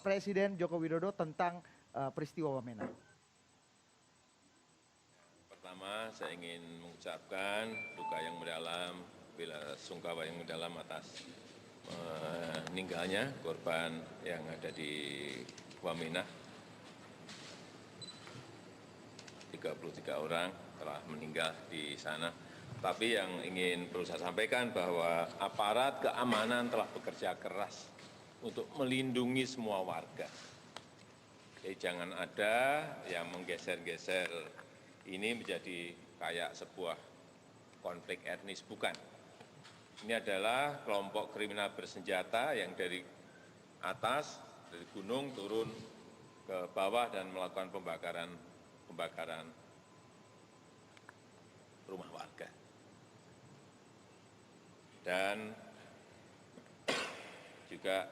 Presiden Joko Widodo tentang peristiwa Wamena. Pertama, saya ingin mengucapkan duka yang mendalam, bela sungkawa yang mendalam atas meninggalnya korban yang ada di Wamena. 33 orang telah meninggal di sana. Tapi yang ingin perlu saya sampaikan bahwa aparat keamanan telah bekerja keras untuk melindungi semua warga. Jadi jangan ada yang menggeser-geser ini menjadi kayak sebuah konflik etnis, bukan. Ini adalah kelompok kriminal bersenjata yang dari atas, dari gunung turun ke bawah dan melakukan pembakaran rumah warga. Dan juga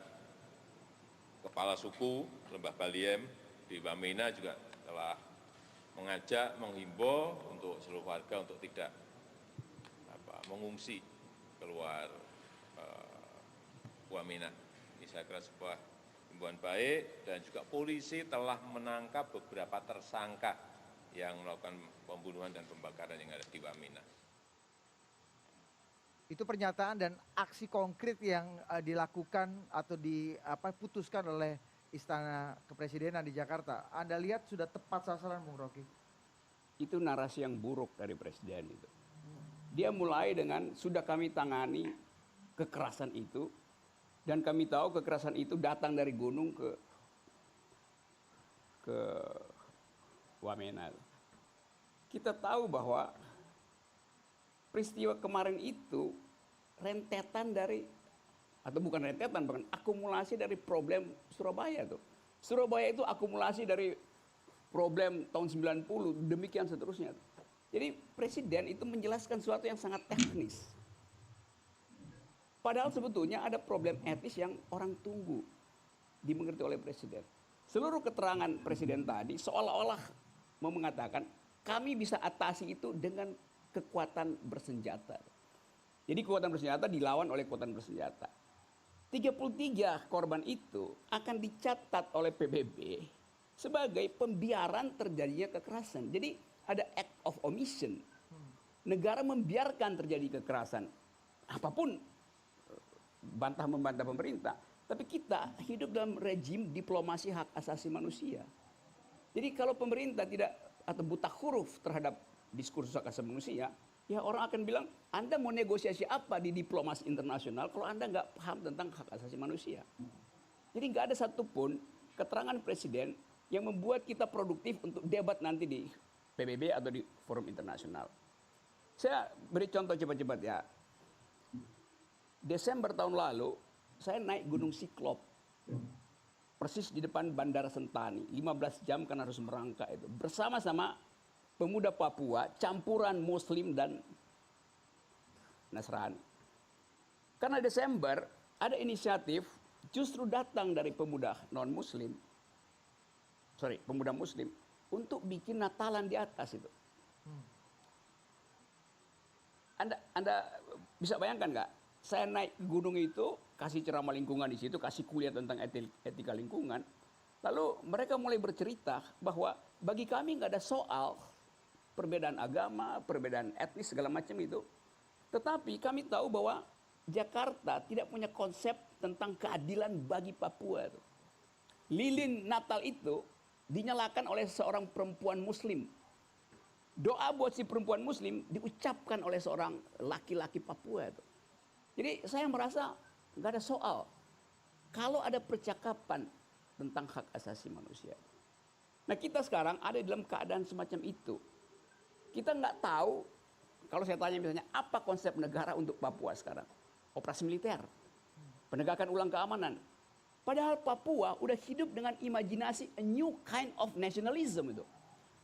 Kepala Suku Lembah Baliem di Wamena juga telah mengajak, menghimbau untuk seluruh warga untuk tidak mengungsi keluar Wamena. Ini saya kira sebuah himbauan baik, dan juga polisi telah menangkap beberapa tersangka yang melakukan pembunuhan dan pembakaran yang ada di Wamena. Itu pernyataan dan aksi konkret yang dilakukan atau diputuskan oleh Istana Kepresidenan di Jakarta. Anda lihat sudah tepat sasaran, Bung Rocky? Itu narasi yang buruk dari Presiden itu. Dia mulai dengan sudah kami tangani kekerasan itu, dan kami tahu kekerasan itu datang dari gunung ke Wamena. Kita tahu bahwa peristiwa kemarin itu rentetan dari, atau bukan rentetan, bahkan akumulasi dari problem Surabaya tuh. Surabaya itu akumulasi dari problem tahun 90, demikian seterusnya. Jadi Presiden itu menjelaskan sesuatu yang sangat teknis. Padahal sebetulnya ada problem etis yang orang tunggu dimengerti oleh Presiden. Seluruh keterangan Presiden tadi seolah-olah mau mengatakan kami bisa atasi itu dengan kekuatan bersenjata. Jadi kekuatan bersenjata dilawan oleh kekuatan bersenjata. 33 korban itu akan dicatat oleh PBB sebagai pembiaran terjadinya kekerasan. Jadi ada act of omission. Negara membiarkan terjadi kekerasan. Apapun bantah-membantah pemerintah. Tapi kita hidup dalam rejim diplomasi hak asasi manusia. Jadi kalau pemerintah tidak atau buta huruf terhadap diskursus hak asasi manusia, ya orang akan bilang, Anda mau negosiasi apa di diplomasi internasional kalau Anda nggak paham tentang hak asasi manusia. Jadi nggak ada satupun keterangan Presiden yang membuat kita produktif untuk debat nanti di PBB atau di forum internasional. Saya beri contoh cepat-cepat ya. Desember tahun lalu, saya naik Gunung Siklop. Persis di depan Bandara Sentani. 15 jam karena harus merangkak itu. Bersama-sama pemuda Papua, campuran Muslim dan Nasrani. Karena Desember ada inisiatif justru datang dari pemuda non-Muslim, pemuda Muslim, untuk bikin Natalan di atas itu. Anda bisa bayangkan nggak? Saya naik gunung itu, kasih ceramah lingkungan di situ, kasih kuliah tentang etika lingkungan. Lalu mereka mulai bercerita bahwa bagi kami nggak ada soal perbedaan agama, perbedaan etnis, segala macam itu. Tetapi kami tahu bahwa Jakarta tidak punya konsep tentang keadilan bagi Papua. Lilin Natal itu dinyalakan oleh seorang perempuan Muslim. Doa buat si perempuan Muslim diucapkan oleh seorang laki-laki Papua. Jadi saya merasa nggak ada soal. Kalau ada percakapan tentang hak asasi manusia. Nah kita sekarang ada dalam keadaan semacam itu. Kita nggak tahu, kalau saya tanya misalnya, apa konsep negara untuk Papua sekarang? Operasi militer, penegakan ulang keamanan. Padahal Papua udah hidup dengan imajinasi a new kind of nationalism itu.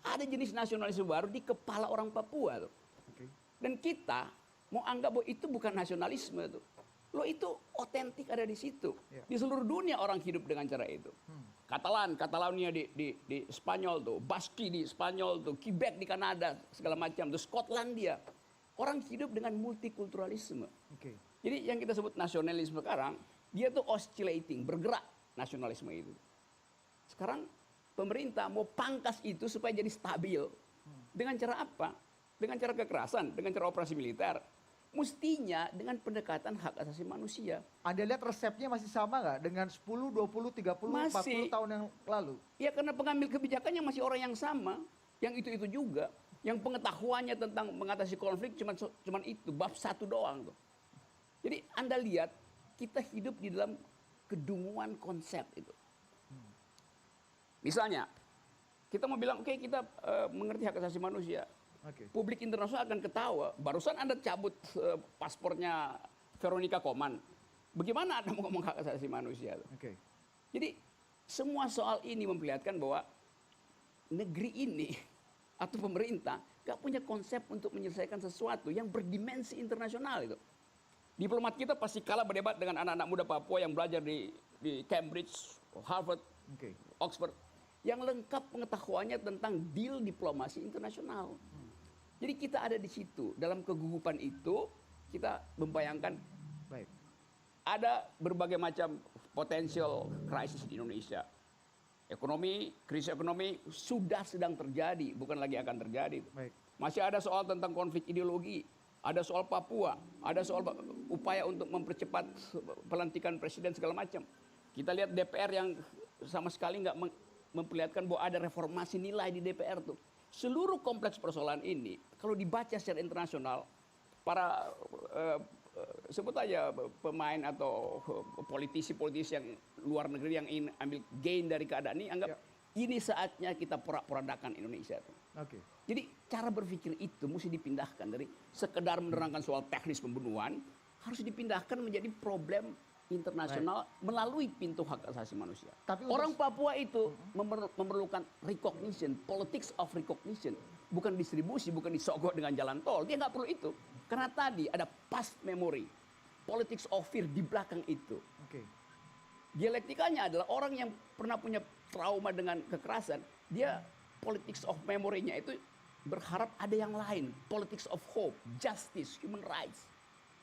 Ada jenis nasionalisme baru di kepala orang Papua tuh. Dan kita mau anggap bahwa itu bukan nasionalisme tuh. Loh itu otentik ada di situ. Di seluruh dunia orang hidup dengan cara itu. Catalonia di Spanyol tuh, Baski di Spanyol tuh, Quebec di Kanada, segala macam tuh, Skotlandia. Orang hidup dengan multikulturalisme. Jadi yang kita sebut nasionalisme sekarang, dia tuh oscillating, bergerak nasionalisme itu. Sekarang pemerintah mau pangkas itu supaya jadi stabil. Dengan cara apa? Dengan cara kekerasan, dengan cara operasi militer. Mestinya dengan pendekatan hak asasi manusia. Anda lihat resepnya masih sama nggak dengan 10, 20, 30, 40 tahun yang lalu? Ya karena pengambil kebijakannya masih orang yang sama, yang itu-itu juga. Yang pengetahuannya tentang mengatasi konflik cuman itu, bab 1 doang tuh. Jadi Anda lihat, kita hidup di dalam kedunguan konsep itu. Misalnya, kita mau bilang, oke, kita mengerti hak asasi manusia. Publik internasional akan ketawa. Barusan Anda cabut paspornya Veronica Koman. Bagaimana Anda mau ngomong hak asasi manusia? Jadi, semua soal ini memperlihatkan bahwa negeri ini atau pemerintah gak punya konsep untuk menyelesaikan sesuatu yang berdimensi internasional itu. Diplomat kita pasti kalah berdebat dengan anak-anak muda Papua yang belajar di Cambridge, Harvard, Oxford, yang lengkap pengetahuannya tentang deal diplomasi internasional. Jadi kita ada di situ, dalam kegugupan itu kita membayangkan ada berbagai macam potensial krisis di Indonesia. Krisis ekonomi sudah sedang terjadi, bukan lagi akan terjadi. Masih ada soal tentang konflik ideologi, ada soal Papua, ada soal upaya untuk mempercepat pelantikan presiden segala macam. Kita lihat DPR yang sama sekali nggak memperlihatkan bahwa ada reformasi nilai di DPR tuh. Seluruh kompleks persoalan ini, kalau dibaca secara internasional, para sebut aja pemain atau politisi-politisi yang luar negeri yang ingin ambil gain dari keadaan ini, anggap ini saatnya kita porak-porandakan Indonesia tuh. Jadi cara berpikir itu mesti dipindahkan dari sekedar menerangkan soal teknis pembunuhan, harus dipindahkan menjadi problem internasional melalui pintu hak asasi manusia. Tapi orang Papua itu memerlukan recognition, politics of recognition, bukan distribusi, bukan disogok dengan jalan tol. Dia nggak perlu itu, karena tadi ada past memory, politics of fear di belakang itu. Dialektikanya adalah orang yang pernah punya trauma dengan kekerasan, dia politics of memory-nya itu berharap ada yang lain, politics of hope, justice, human rights.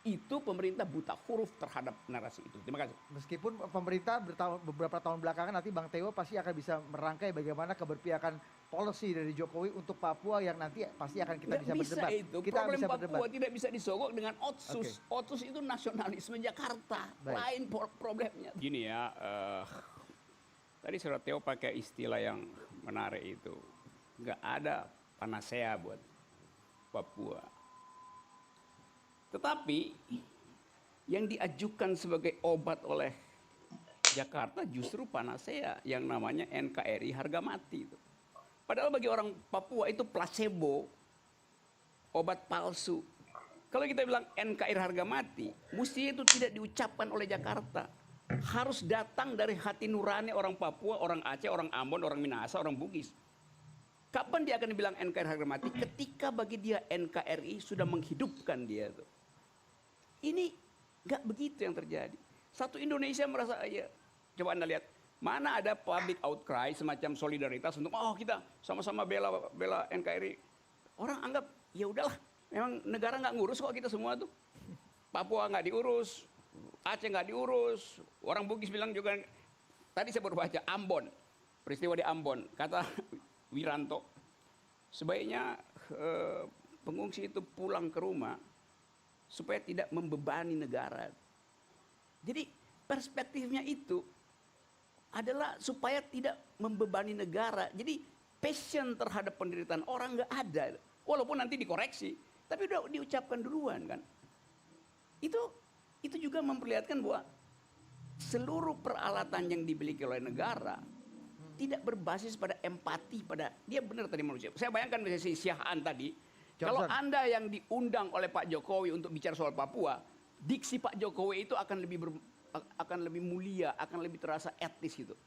Itu pemerintah buta huruf terhadap narasi itu. Terima kasih. Meskipun pemerintah beberapa tahun belakangan nanti Bang Teo pasti akan bisa merangkai bagaimana keberpihakan policy dari Jokowi untuk Papua yang nanti pasti akan kita bisa berdebat. Itu. Problem Papua tidak bisa disogok dengan Otsus. Otsus itu nasionalisme Jakarta. Lain problemnya. Gini ya, tadi Saudara Teo pakai istilah yang menarik itu. Nggak ada panacea buat Papua. Tetapi yang diajukan sebagai obat oleh Jakarta justru panacea yang namanya NKRI harga mati. Padahal bagi orang Papua itu placebo, obat palsu. Kalau kita bilang NKRI harga mati, mesti itu tidak diucapkan oleh Jakarta. Harus datang dari hati nurani orang Papua, orang Aceh, orang Ambon, orang Minahasa, orang Bugis. Kapan dia akan bilang NKRI harga mati? Ketika bagi dia NKRI sudah menghidupkan dia tuh. Ini nggak begitu yang terjadi. Satu Indonesia merasa, ya, coba Anda lihat, mana ada public outcry semacam solidaritas untuk, oh kita sama-sama bela NKRI. Orang anggap, ya udahlah, memang negara nggak ngurus kok kita semua tuh. Papua nggak diurus, Aceh nggak diurus, orang Bugis bilang juga, tadi saya baru baca Ambon, peristiwa di Ambon, kata Wiranto, sebaiknya pengungsi itu pulang ke rumah, supaya tidak membebani negara. Jadi perspektifnya itu adalah supaya tidak membebani negara. Jadi passion terhadap penderitaan orang nggak ada. Walaupun nanti dikoreksi, tapi udah diucapkan duluan kan. Itu juga memperlihatkan bahwa seluruh peralatan yang dimiliki oleh negara tidak berbasis pada empati, pada dia benar tadi manusia. Saya bayangkan misalnya si Syahaan tadi. Kalau Anda yang diundang oleh Pak Jokowi untuk bicara soal Papua, diksi Pak Jokowi itu akan lebih mulia, akan lebih terasa etis gitu.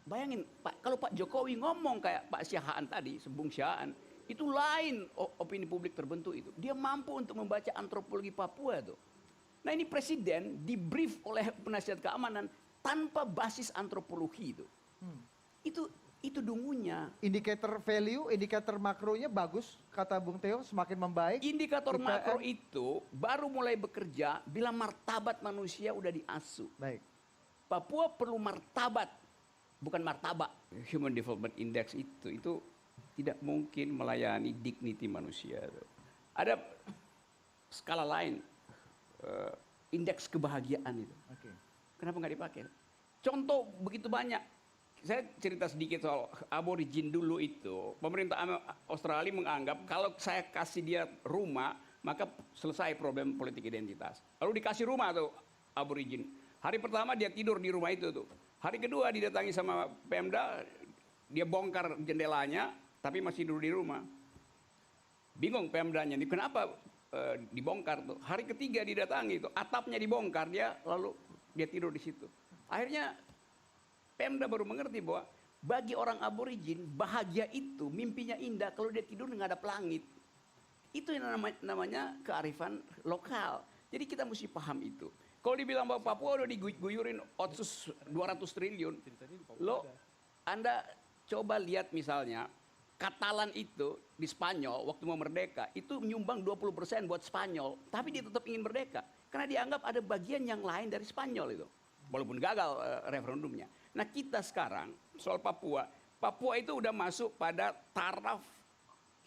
Bayangin, Pak, kalau Pak Jokowi ngomong kayak Pak Syahaan tadi, Bung Syahaan, itu lain opini publik terbentuk itu. Dia mampu untuk membaca antropologi Papua tuh. Nah ini presiden di-brief oleh penasihat keamanan tanpa basis antropologi itu. Itu dungunya. Indikator value, indikator makronya bagus, kata Bung Teo, semakin membaik. Indikator makro itu baru mulai bekerja bila martabat manusia udah diasuh. Baik. Papua perlu martabat bukan martabak. Human Development Index itu tidak mungkin melayani dignity manusia. Ada skala lain, indeks kebahagiaan itu. Oke. Kenapa nggak dipakai? Contoh begitu banyak. Saya cerita sedikit soal aborigin dulu itu. Pemerintah Australia menganggap kalau saya kasih dia rumah, maka selesai problem politik identitas. Lalu dikasih rumah tuh aborigin. Hari pertama dia tidur di rumah itu tuh. Hari kedua didatangi sama Pemda, dia bongkar jendelanya, tapi masih tidur di rumah. Bingung Pemdanya, kenapa dibongkar tuh? Hari ketiga didatangi itu, atapnya dibongkar, lalu dia tidur di situ. Akhirnya Pemda baru mengerti bahwa bagi orang aborigin bahagia itu mimpinya indah kalau dia tidur menghadap langit. Itu yang namanya kearifan lokal. Jadi kita mesti paham itu. Kalau dibilang bahwa Papua udah diguyurin otsus 200 triliun, Anda coba lihat misalnya Katalan itu di Spanyol waktu mau merdeka itu menyumbang 20% buat Spanyol, tapi dia tetap ingin merdeka karena dianggap ada bagian yang lain dari Spanyol itu. Walaupun gagal referendumnya. Nah kita sekarang soal Papua, Papua itu udah masuk pada taraf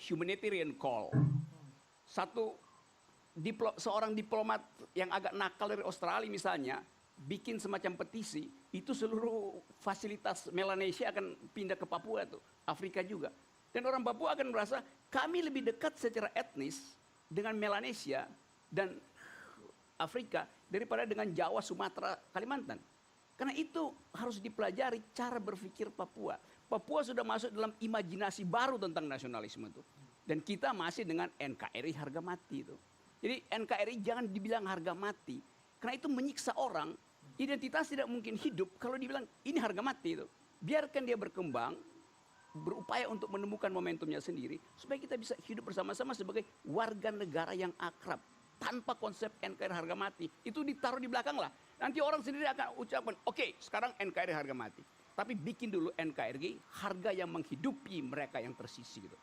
humanitarian call. Seorang diplomat yang agak nakal dari Australia misalnya, bikin semacam petisi, itu seluruh fasilitas Melanesia akan pindah ke Papua tuh, Afrika juga. Dan orang Papua akan merasa kami lebih dekat secara etnis dengan Melanesia dan Afrika daripada dengan Jawa, Sumatera, Kalimantan. Karena itu harus dipelajari cara berpikir Papua. Papua sudah masuk dalam imajinasi baru tentang nasionalisme itu. Dan kita masih dengan NKRI harga mati itu. Jadi NKRI jangan dibilang harga mati. Karena itu menyiksa orang. Identitas tidak mungkin hidup kalau dibilang ini harga mati itu. Biarkan dia berkembang, berupaya untuk menemukan momentumnya sendiri. Supaya kita bisa hidup bersama-sama sebagai warga negara yang akrab. Tanpa konsep NKRI harga mati. Itu ditaruh di belakang lah. Nanti orang sendiri akan ucapkan, oke, sekarang NKRI harga mati. Tapi bikin dulu NKRI harga yang menghidupi mereka yang tersisi gitu.